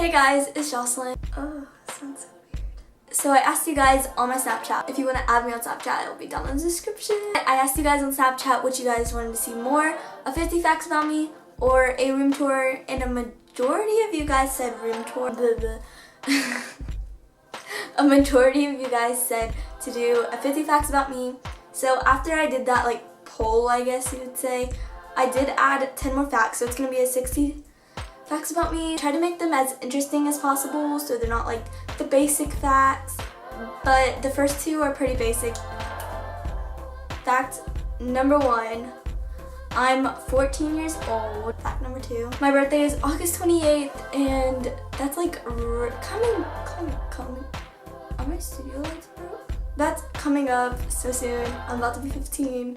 Hey guys, it's Joselyn. Oh, sounds so weird. So I asked you guys on my Snapchat, if you want to add me on Snapchat, it'll be down in the description. I asked you guys on Snapchat what you guys wanted to see more, a 50 facts about me or a room tour, and a majority of you guys said room tour. A majority of you guys said to do a 50 facts about me. So after I did that poll, I guess you would say, I did add 10 more facts, so it's going to be a 60 facts about me. Try to make them as interesting as possible so they're not like the basic facts, but the first two are pretty basic. Fact number 1, I'm 14 years old. Fact number 2, my birthday is August 28th, and that's like coming. Are my studio lights broke? That's coming up so soon. I'm about to be 15.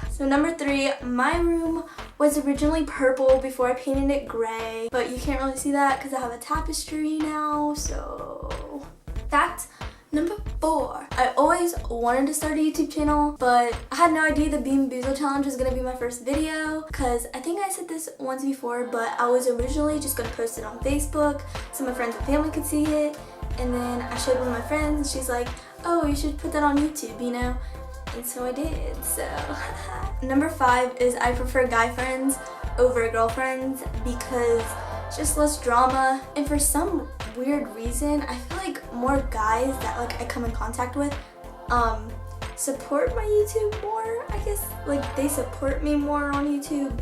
So number 3, my room was originally purple before I painted it gray, but you can't really see that because I have a tapestry now, so. Fact number 4, I always wanted to start a YouTube channel, but I had no idea the Bean Boozle challenge was gonna be my first video, because I think I said this once before, but I was originally just gonna post it on Facebook so my friends and family could see it, and then I showed one of my friends and she's like, oh, you should put that on YouTube, you know? And so I did, so. Number 5 is I prefer guy friends over girlfriends because it's just less drama. And for some weird reason, I feel like more guys that I come in contact with support my YouTube more, I guess. They support me more on YouTube.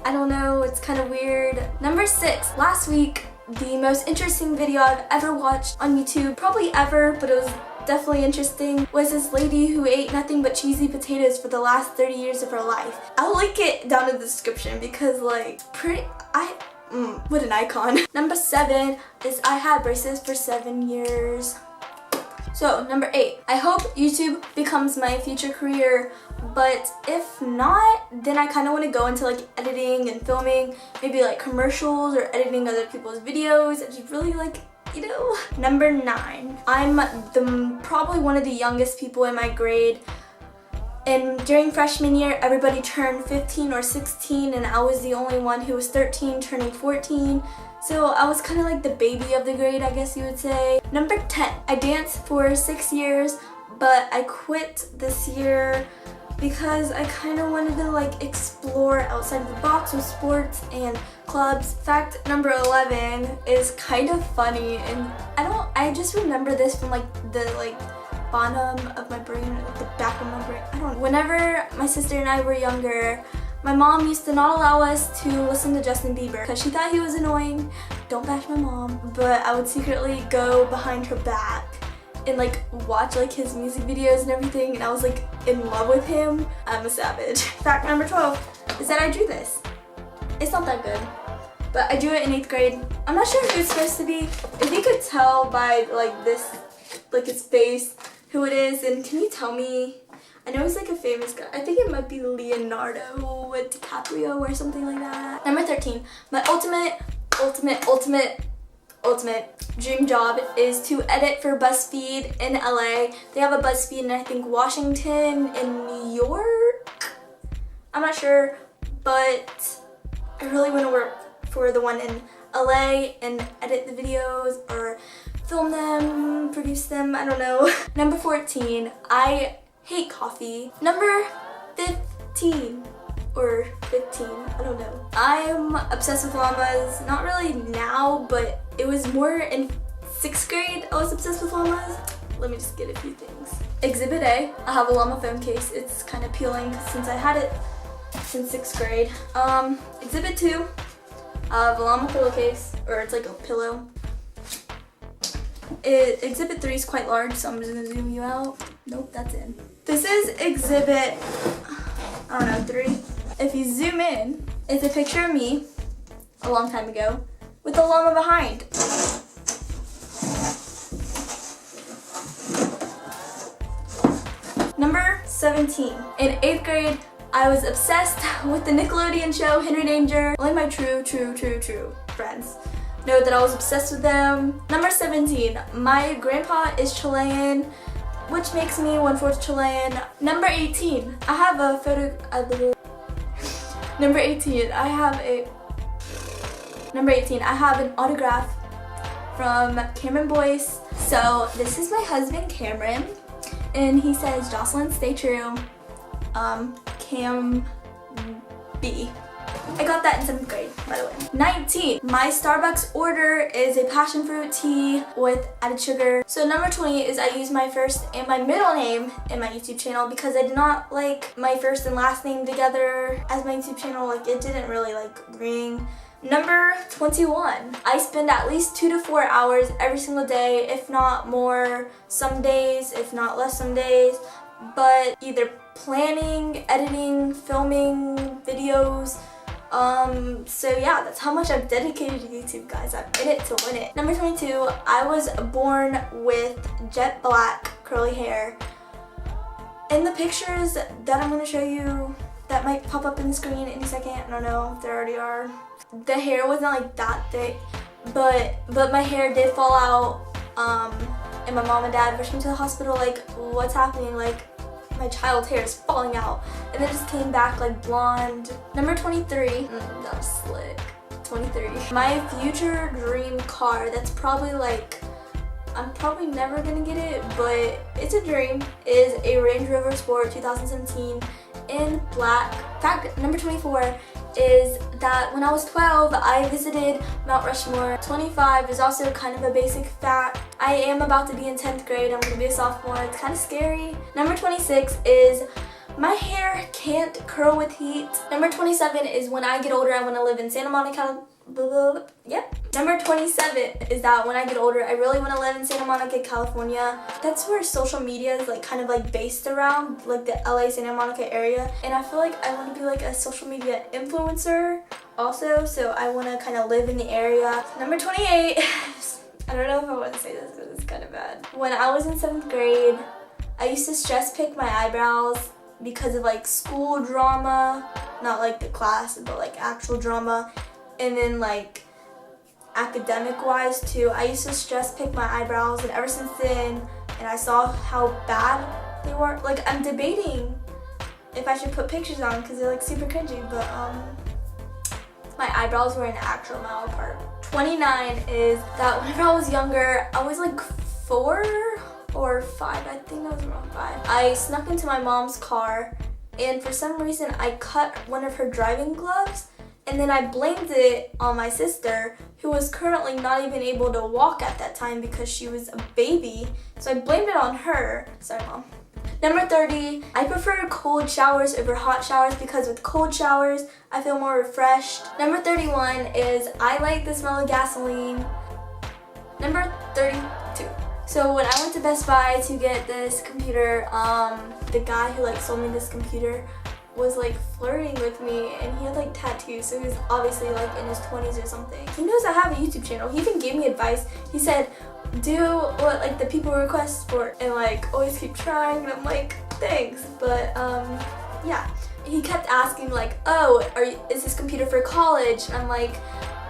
I don't know, it's kind of weird. Number 6, last week, the most interesting video I've ever watched on YouTube, probably ever, but it was definitely interesting, was this lady who ate nothing but cheesy potatoes for the last 30 years of her life. I'll link it down in the description because what an icon. Number 7 is I had braces for 7 years. So number 8, I hope YouTube becomes my future career, but if not, then I kind of want to go into editing and filming, maybe commercials or editing other people's videos. I just really you know. Number 9, I'm probably one of the youngest people in my grade, and during freshman year everybody turned 15 or 16 and I was the only one who was 13 turning 14, so I was kind of the baby of the grade, I guess you would say. Number 10, I danced for 6 years, but I quit this year because I kind of wanted to explore outside the box with sports and clubs. Fact number 11 is kind of funny, and I just remember this from the bottom of my brain, the back of my brain. I don't know. Whenever my sister and I were younger, my mom used to not allow us to listen to Justin Bieber because she thought he was annoying. Don't bash my mom, but I would secretly go behind her back and watch his music videos and everything, and I was in love with him. I'm a savage. Fact number 12 is that I drew this. It's not that good, but I drew it in 8th grade. I'm not sure who it's supposed to be. If you could tell by this, his face, who it is, and can you tell me? I know he's a famous guy. I think it might be Leonardo with DiCaprio or something like that. Number 13, my ultimate dream job is to edit for BuzzFeed in LA. They have a BuzzFeed in I think Washington and New York. I'm not sure, but I really want to work for the one in LA and edit the videos or film them, produce them, I don't know. Number 14, I hate coffee. Number 15 or 15, I don't know. I'm obsessed with llamas, not really now, but it was more in 6th grade I was obsessed with llamas. Let me just get a few things. Exhibit A, I have a llama phone case. It's kind of peeling since I had it since 6th grade. Exhibit 2, I have a llama pillowcase, or it's a pillow. Exhibit 3 is quite large, so I'm just gonna zoom you out. Nope, that's in. This is exhibit, I don't know, 3. If you zoom in, it's a picture of me a long time ago with a llama behind. Number 17. In 8th grade, I was obsessed with the Nickelodeon show Henry Danger. Only my true friends know that I was obsessed with them. Number 17. My grandpa is Chilean, which makes me 1/4 Chilean. Number 18. I have a photo. Number 18, I have an autograph from Cameron Boyce. So this is my husband Cameron, and he says, Jocelyn, stay true. Cam B. I got that in 7th grade, by the way. 19. My Starbucks order is a passion fruit tea with added sugar. So number 20 is I use my first and my middle name in my YouTube channel because I did not like my first and last name together as my YouTube channel. Like, it didn't really like ring. Number 21. I spend at least 2 to 4 hours every single day, if not more some days, if not less some days, but either planning, editing, filming videos. So yeah, that's how much I've dedicated to YouTube, guys. I'm in it to win it. Number 22, I was born with jet black curly hair. In the pictures that I'm going to show you that might pop up in the screen any second, I don't know if there already are, the hair wasn't like that thick, but my hair did fall out, and my mom and dad rushed me to the hospital like, what's happening? Like, my child's hair is falling out, and then it just came back like blonde. Number 23, that was slick. 23. My future dream car, that's probably like, I'm probably never gonna get it, but it's a dream, is a Range Rover Sport 2017 in black. In fact, number 24 is that when I was 12, I visited Mount Rushmore. 25 is also kind of a basic fact. I am about to be in 10th grade. I'm going to be a sophomore. It's kind of scary. Number 26 is my hair can't curl with heat. Number 27 is when I get older, I want to live in Santa Monica. Yep. Number 27 is that when I get older, I really want to live in Santa Monica, California. That's where social media is like kind of like based around, like the LA Santa Monica area. And I feel like I want to be like a social media influencer also, so I want to kind of live in the area. Number 28, I don't know if I want to say this because it's kind of bad. When I was in 7th grade, I used to stress pick my eyebrows because of like school drama, not like the class, but like actual drama. And then like academic wise too, I used to stress pick my eyebrows, and ever since then, and I saw how bad they were. Like, I'm debating if I should put pictures on because they're like super cringy, but my eyebrows were an actual mile apart. 29 is that whenever I was younger, I was like 4 or 5, I think I was around 5. I snuck into my mom's car, and for some reason I cut one of her driving gloves. And then I blamed it on my sister, who was currently not even able to walk at that time because she was a baby. So I blamed it on her. Sorry, Mom. Number 30, I prefer cold showers over hot showers because with cold showers, I feel more refreshed. Number 31 is I like the smell of gasoline. Number 32. So when I went to Best Buy to get this computer, the guy who like sold me this computer was like flirting with me, and he had like tattoos, so he was obviously like in his 20s or something. He knows I have a YouTube channel. He even gave me advice. He said, do what like the people request for, and like always keep trying. And I'm like, thanks, but yeah. He kept asking like, oh, is this computer for college? And I'm like,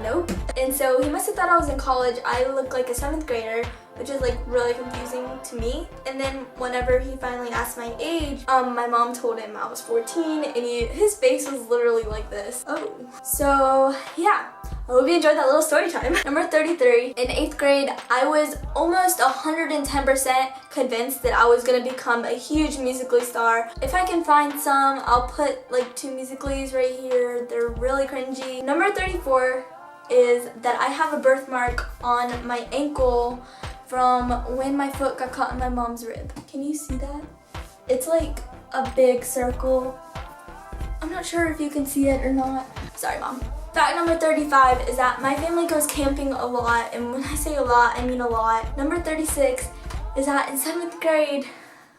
nope. And so he must have thought I was in college. I look like a 7th grader, which is like really confusing to me. And then whenever he finally asked my age, my mom told him I was 14, and his face was literally like this. Oh. So yeah, I hope you enjoyed that little story time. Number 33, in 8th grade, I was almost 110% convinced that I was gonna become a huge Musical.ly star. If I can find some, I'll put like 2 Musical.lys right here. They're really cringy. Number 34 is that I have a birthmark on my ankle from when my foot got caught in my mom's rib. Can you see that? It's like a big circle. I'm not sure if you can see it or not. Sorry, Mom. Fact number 35 is that my family goes camping a lot, and when I say a lot, I mean a lot. Number 36 is that in 7th grade,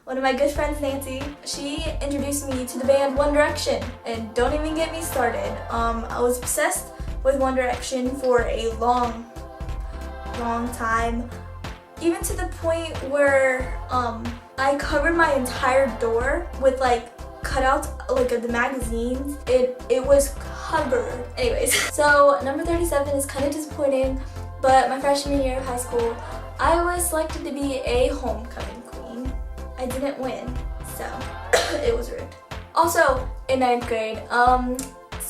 one of my good friends, Nancy, she introduced me to the band One Direction, and don't even get me started. I was obsessed with One Direction for a long time. Even to the point where I covered my entire door with like cutouts like of the magazines. It was covered. Anyways, so number 37 is kind of disappointing, but my freshman year of high school, I was selected to be a homecoming queen. I didn't win, so it was rude. Also, in 9th grade,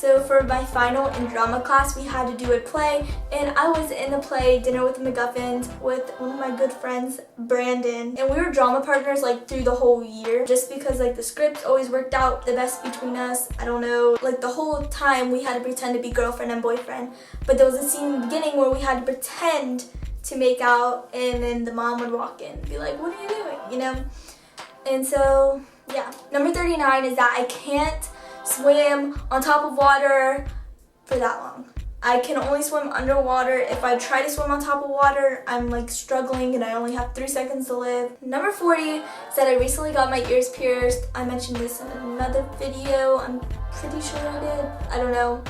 So for my final in drama class, we had to do a play, and I was in the play Dinner with the MacGuffins with one of my good friends, Brandon, and we were drama partners like through the whole year, just because like the scripts always worked out the best between us. I don't know, like the whole time we had to pretend to be girlfriend and boyfriend, but there was a scene in the beginning where we had to pretend to make out, and then the mom would walk in and be like, what are you doing, you know? And so yeah. Number 39 is that I can't swim on top of water for that long. I can only swim underwater. If I try to swim on top of water, I'm like struggling and I only have 3 seconds to live. Number 40 is that I recently got my ears pierced. I mentioned this in another video. I'm pretty sure I did. I don't know.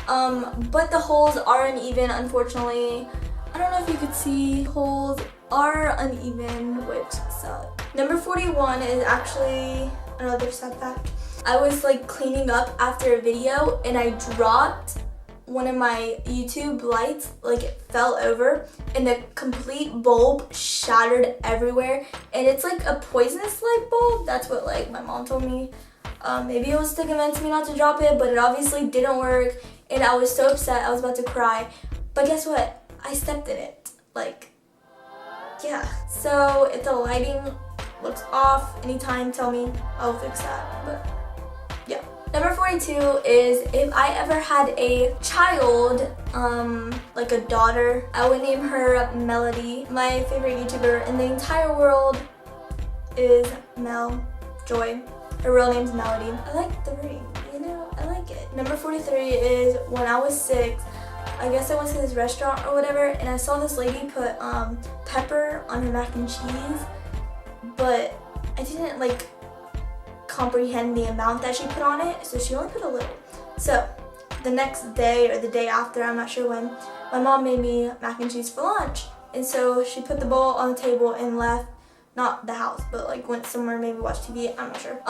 But the holes are uneven, unfortunately. I don't know if you could see, holes are uneven, which sucks. Number 41 is actually another setback. I was like cleaning up after a video and I dropped one of my YouTube lights, like it fell over and the complete bulb shattered everywhere, and it's like a poisonous light bulb. That's what like my mom told me. Maybe it was to convince me not to drop it, but it obviously didn't work and I was so upset I was about to cry. But guess what? I stepped in it. Like, yeah. So if the lighting looks off anytime, tell me, I'll fix that. But yeah. Number 42 is if I ever had a child, like a daughter, I would name her Melody. My favorite YouTuber in the entire world is Mel Joy. Her real name's Melody. I like the ring, you know, I like it. Number 43 is when I was 6, I guess I went to this restaurant or whatever, and I saw this lady put pepper on her mac and cheese, but I didn't like comprehend the amount that she put on it, so she only put a little. So the next day or the day after, I'm not sure when, my mom made me mac and cheese for lunch, and so she put the bowl on the table and left, not the house, but like went somewhere, maybe watch TV, I'm not sure.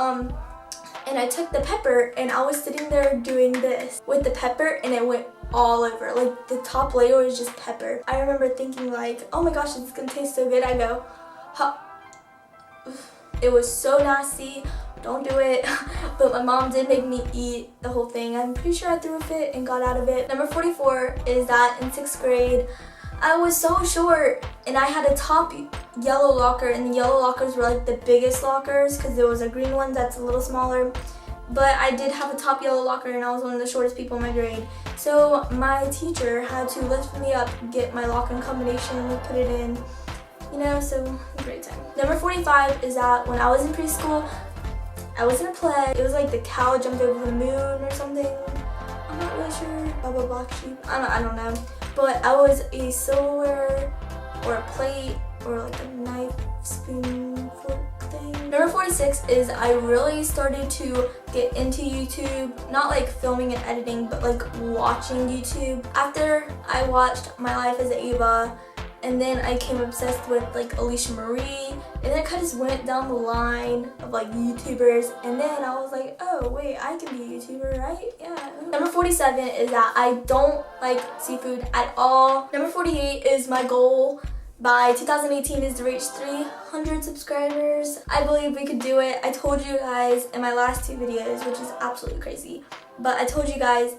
And I took the pepper and I was sitting there doing this with the pepper and it went all over. Like the top layer was just pepper. I remember thinking like, oh my gosh, it's gonna taste so good. I go, huh. It was so nasty, don't do it. But my mom did make me eat the whole thing. I'm pretty sure I threw a fit and got out of it. Number 44 is that in 6th grade, I was so short and I had a top yellow locker, and the yellow lockers were like the biggest lockers because there was a green one that's a little smaller. But I did have a top yellow locker and I was one of the shortest people in my grade. So my teacher had to lift me up, get my locker combination, put it in, you know, so great time. Number 45 is that when I was in preschool, I was in a play. It was like the cow jumped over the moon or something. I'm not really sure. Baba Black Sheep. I don't know. But I was a silverware or a plate or like a knife, spoon, fork thing. Number 46 is I really started to get into YouTube, not like filming and editing, but like watching YouTube. After I watched My Life as Ava, and then I became obsessed with like Alicia Marie, and then it kind of just went down the line of like YouTubers, and then I was like, oh wait, I can be a YouTuber, right? Yeah. Number 47 is that I don't like seafood at all. Number 48 is my goal by 2018 is to reach 300 subscribers. I believe we could do it. I told you guys in my last 2 videos, which is absolutely crazy, but I told you guys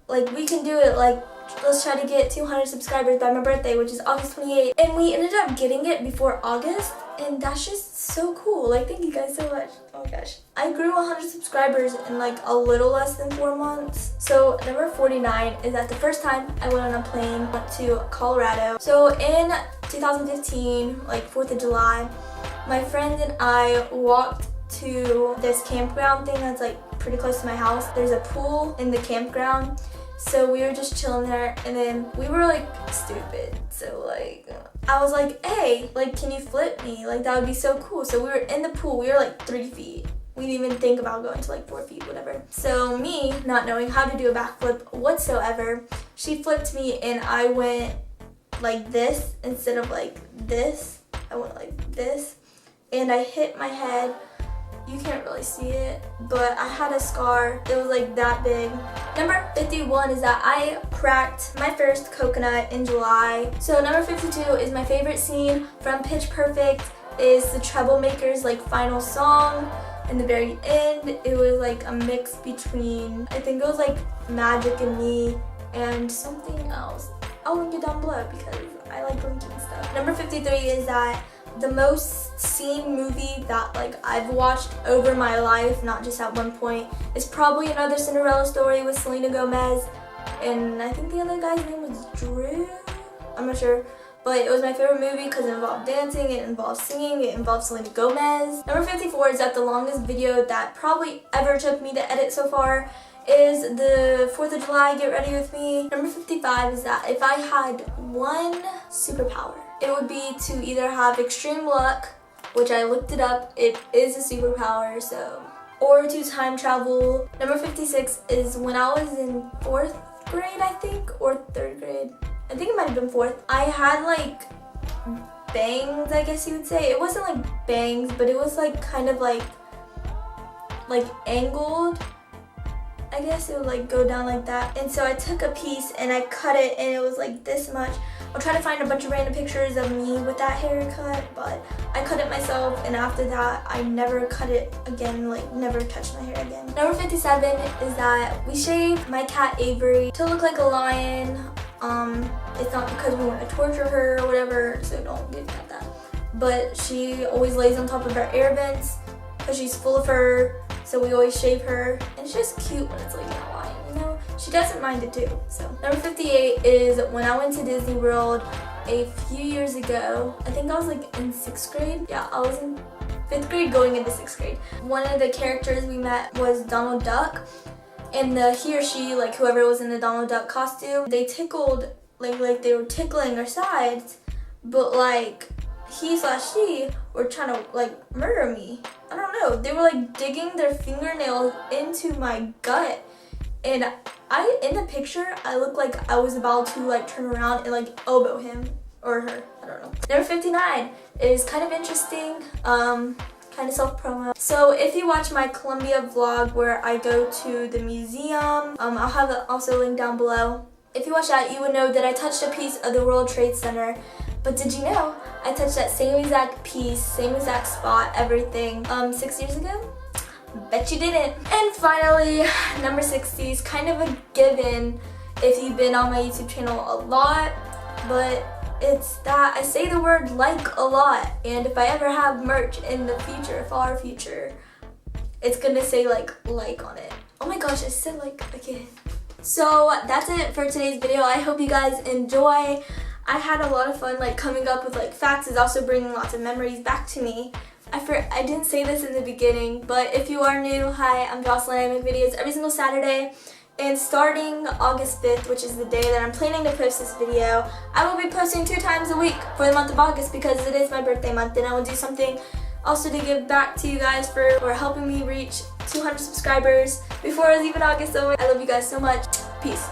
like we can do it. Like, let's try to get 200 subscribers by my birthday, which is August 28th. And we ended up getting it before August, and that's just so cool. Like, thank you guys so much. Oh my gosh. I grew 100 subscribers in like a little less than 4 months. So number 49 is that the first time I went on a plane, went to Colorado. So in 2015, like 4th of July, my friend and I walked to this campground thing that's like pretty close to my house. There's a pool in the campground. So we were just chilling there, and then we were like stupid. So like, I was like, hey, like, can you flip me? Like, that would be so cool. So we were in the pool, we were like 3 feet. We didn't even think about going to like 4 feet, whatever. So me, not knowing how to do a backflip whatsoever, she flipped me and I went like this instead of like this. I went like this, and I hit my head. You can't really see it, but I had a scar. It was like that big. Number 51 is that I cracked my first coconut in July. So number 52 is my favorite scene from Pitch Perfect is the Troublemakers like final song. in the very end, it was like a mix between, I think it was like Magic and Me and something else. I'll link it down below because I like linking stuff. Number 53 is that the most seen movie that like I've watched over my life, not just at one point, is probably Another Cinderella Story with Selena Gomez, and I think the other guy's name was Drew. I'm not sure. But it was my favorite movie because it involved dancing, it involved singing, it involved Selena Gomez. Number 54 is that the longest video that probably ever took me to edit so far is the 4th of July Get Ready With Me. Number 55 is that if I had one superpower, it would be to either have extreme luck, which I looked it up, it is a superpower, so, or to time travel. Number 56 is when I was in 4th grade, I think, or 3rd grade. I think it might have been 4th. I had like bangs, I guess you would say. It wasn't like bangs, but it was like kind of like angled. I guess it would like go down like that. And so I took a piece and I cut it and it was like this much. I'll try to find a bunch of random pictures of me with that haircut, but I cut it myself, and after that I never cut it again, like never touched my hair again. Number 57 is that we shaved my cat Avery to look like a lion. It's not because we want to torture her or whatever, so don't get at that. But she always lays on top of our air vents because she's full of fur, so we always shave her. And it's just cute when it's like a lion, you know? She doesn't mind it too, so. Number 58 is when I went to Disney World a few years ago. I think I was like in 6th grade. Yeah, I was in 5th grade going into 6th grade. One of the characters we met was Donald Duck. And he or she, like whoever was in the Donald Duck costume, they tickled, like they were tickling our sides, but like he/she were trying to like murder me. I don't know. They were like digging their fingernails into my gut, and in the picture, I looked like I was about to like turn around and like elbow him or her. I don't know. Number 59 is kind of interesting. Kind of self-promo. So if you watch my Columbia vlog where I go to the museum, I'll have it also linked down below. If you watch that, you would know that I touched a piece of the World Trade Center. But did you know I touched that same exact piece, same exact spot, everything, 6 years ago? Bet you didn't. And finally, number 60 is kind of a given if you've been on my YouTube channel a lot, but it's that I say the word like a lot, and if I ever have merch in the future, far future, it's gonna say like on it. Oh my gosh, I said like again. So that's it for today's video. I hope you guys enjoy. I had a lot of fun like coming up with like facts. Is also bringing lots of memories back to me. I didn't say this in the beginning, but if you are new, hi, I'm Joselyn. I make videos every single Saturday. And starting August 5th, which is the day that I'm planning to post this video, I will be posting 2 times a week for the month of August because it is my birthday month, and I will do something also to give back to you guys for helping me reach 200 subscribers before it was even August. So I love you guys so much. Peace.